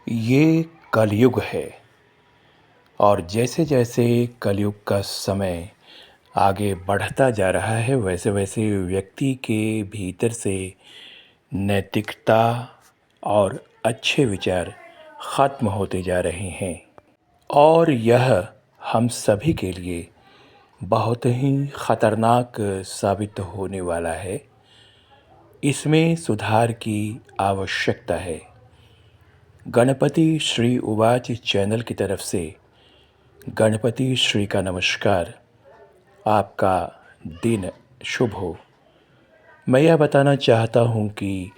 ये कलयुग है और जैसे जैसे कलयुग का समय आगे बढ़ता जा रहा है वैसे वैसे व्यक्ति के भीतर से नैतिकता और अच्छे विचार ख़त्म होते जा रहे हैं और यह हम सभी के लिए बहुत ही ख़तरनाक साबित होने वाला है। इसमें सुधार की आवश्यकता है। गणपति श्री उवाच चैनल की तरफ से गणपति श्री का नमस्कार। आपका दिन शुभ हो। मैं यह बताना चाहता हूँ कि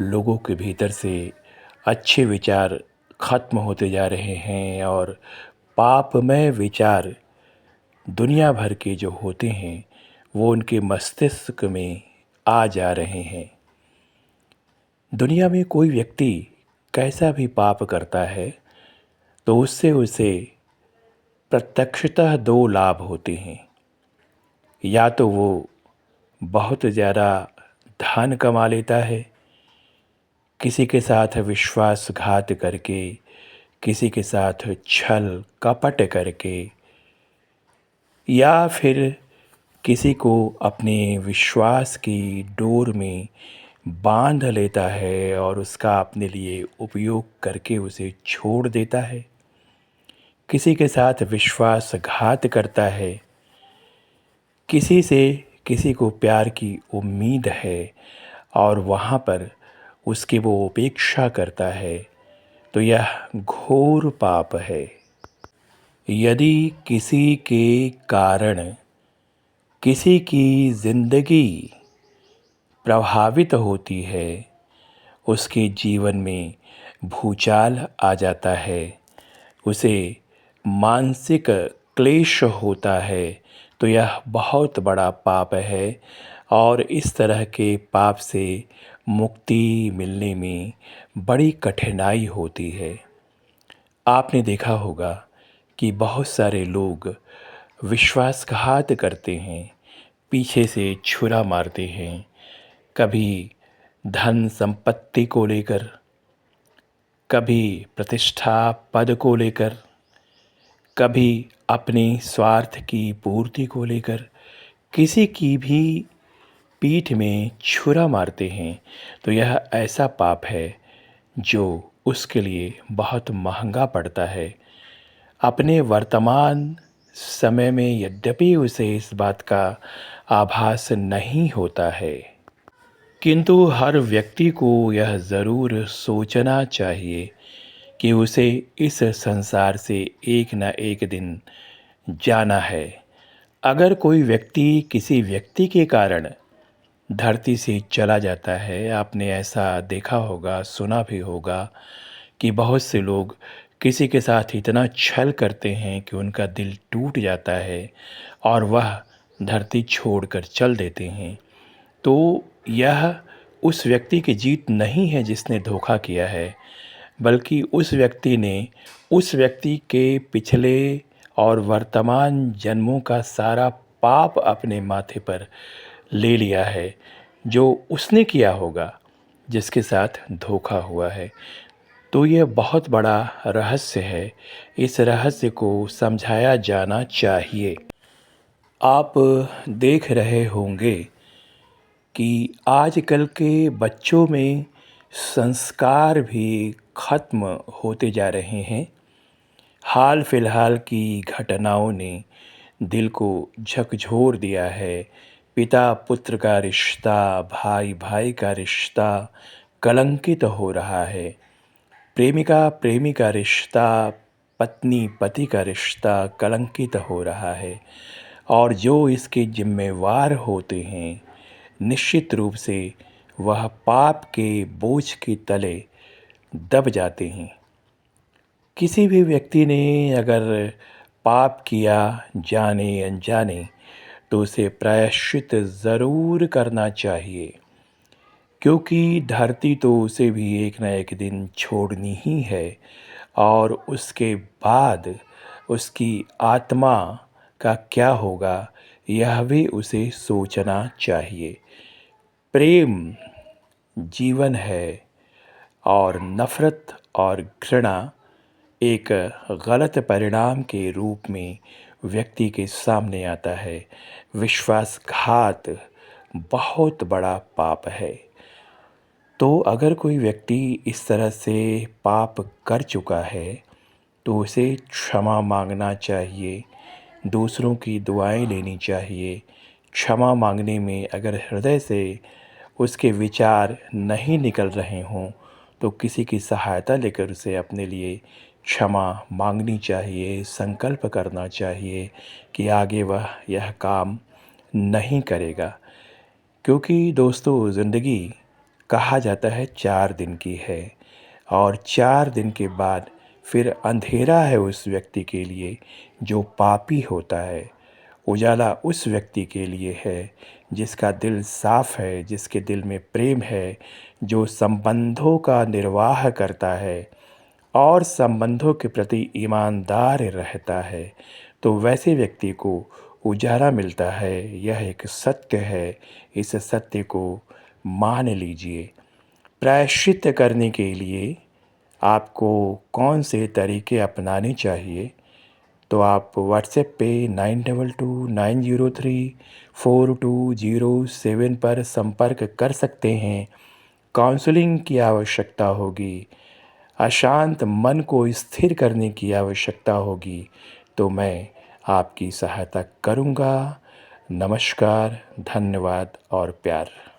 लोगों के भीतर से अच्छे विचार ख़त्म होते जा रहे हैं और पापमय विचार दुनिया भर के जो होते हैं वो उनके मस्तिष्क में आ जा रहे हैं। दुनिया में कोई व्यक्ति कैसा भी पाप करता है तो उससे उसे प्रत्यक्षतः दो लाभ होते हैं। या तो वो बहुत ज़्यादा धन कमा लेता है, किसी के साथ विश्वासघात करके, किसी के साथ छल कपट करके, या फिर किसी को अपने विश्वास की डोर में बांध लेता है और उसका अपने लिए उपयोग करके उसे छोड़ देता है। किसी के साथ विश्वासघात करता है, किसी से किसी को प्यार की उम्मीद है और वहाँ पर उसकी वो उपेक्षा करता है, तो यह घोर पाप है। यदि किसी के कारण किसी की ज़िंदगी प्रभावित होती है, उसके जीवन में भूचाल आ जाता है, उसे मानसिक क्लेश होता है, तो यह बहुत बड़ा पाप है और इस तरह के पाप से मुक्ति मिलने में बड़ी कठिनाई होती है। आपने देखा होगा कि बहुत सारे लोग विश्वासघात करते हैं, पीछे से छुरा मारते हैं, कभी धन संपत्ति को लेकर, कभी प्रतिष्ठा पद को लेकर, कभी अपने स्वार्थ की पूर्ति को लेकर किसी की भी पीठ में छुरा मारते हैं, तो यह ऐसा पाप है जो उसके लिए बहुत महंगा पड़ता है। अपने वर्तमान समय में यद्यपि उसे इस बात का आभास नहीं होता है, किंतु हर व्यक्ति को यह ज़रूर सोचना चाहिए कि उसे इस संसार से एक न एक दिन जाना है। अगर कोई व्यक्ति किसी व्यक्ति के कारण धरती से चला जाता है, आपने ऐसा देखा होगा, सुना भी होगा कि बहुत से लोग किसी के साथ इतना छल करते हैं कि उनका दिल टूट जाता है और वह धरती छोड़कर चल देते हैं। तो यह उस व्यक्ति की जीत नहीं है जिसने धोखा किया है, बल्कि उस व्यक्ति ने उस व्यक्ति के पिछले और वर्तमान जन्मों का सारा पाप अपने माथे पर ले लिया है, जो उसने किया होगा, जिसके साथ धोखा हुआ है। तो यह बहुत बड़ा रहस्य है, इस रहस्य को समझाया जाना चाहिए। आप देख रहे होंगे कि आजकल के बच्चों में संस्कार भी ख़त्म होते जा रहे हैं। हाल फिलहाल की घटनाओं ने दिल को झकझोर दिया है। पिता पुत्र का रिश्ता, भाई भाई का रिश्ता कलंकित हो रहा है। प्रेमिका प्रेमी का रिश्ता, पत्नी पति का रिश्ता कलंकित हो रहा है और जो इसके जिम्मेवार होते हैं, निश्चित रूप से वह पाप के बोझ के तले दब जाते हैं। किसी भी व्यक्ति ने अगर पाप किया जाने अनजाने, तो उसे प्रायश्चित ज़रूर करना चाहिए, क्योंकि धरती तो उसे भी एक न एक दिन छोड़नी ही है और उसके बाद उसकी आत्मा का क्या होगा यह भी उसे सोचना चाहिए। प्रेम जीवन है और नफ़रत और घृणा एक गलत परिणाम के रूप में व्यक्ति के सामने आता है। विश्वासघात बहुत बड़ा पाप है। तो अगर कोई व्यक्ति इस तरह से पाप कर चुका है तो उसे क्षमा मांगना चाहिए, दूसरों की दुआएं लेनी चाहिए। क्षमा मांगने में अगर हृदय से उसके विचार नहीं निकल रहे हों तो किसी की सहायता लेकर उसे अपने लिए क्षमा मांगनी चाहिए, संकल्प करना चाहिए कि आगे वह यह काम नहीं करेगा। क्योंकि दोस्तों ज़िंदगी कहा जाता है 4 दिन की है और 4 दिन के बाद फिर अंधेरा है उस व्यक्ति के लिए जो पापी होता है। उजाला उस व्यक्ति के लिए है जिसका दिल साफ़ है, जिसके दिल में प्रेम है, जो संबंधों का निर्वाह करता है और संबंधों के प्रति ईमानदार रहता है। तो वैसे व्यक्ति को उजाला मिलता है। यह एक सत्य है, इस सत्य को मान लीजिए। प्रायश्चित करने के लिए आपको कौन से तरीके अपनाने चाहिए, तो आप व्हाट्सएप पे 9229034207 पर संपर्क कर सकते हैं। काउंसलिंग की आवश्यकता होगी, अशांत मन को स्थिर करने की आवश्यकता होगी, तो मैं आपकी सहायता करूँगा। नमस्कार, धन्यवाद और प्यार।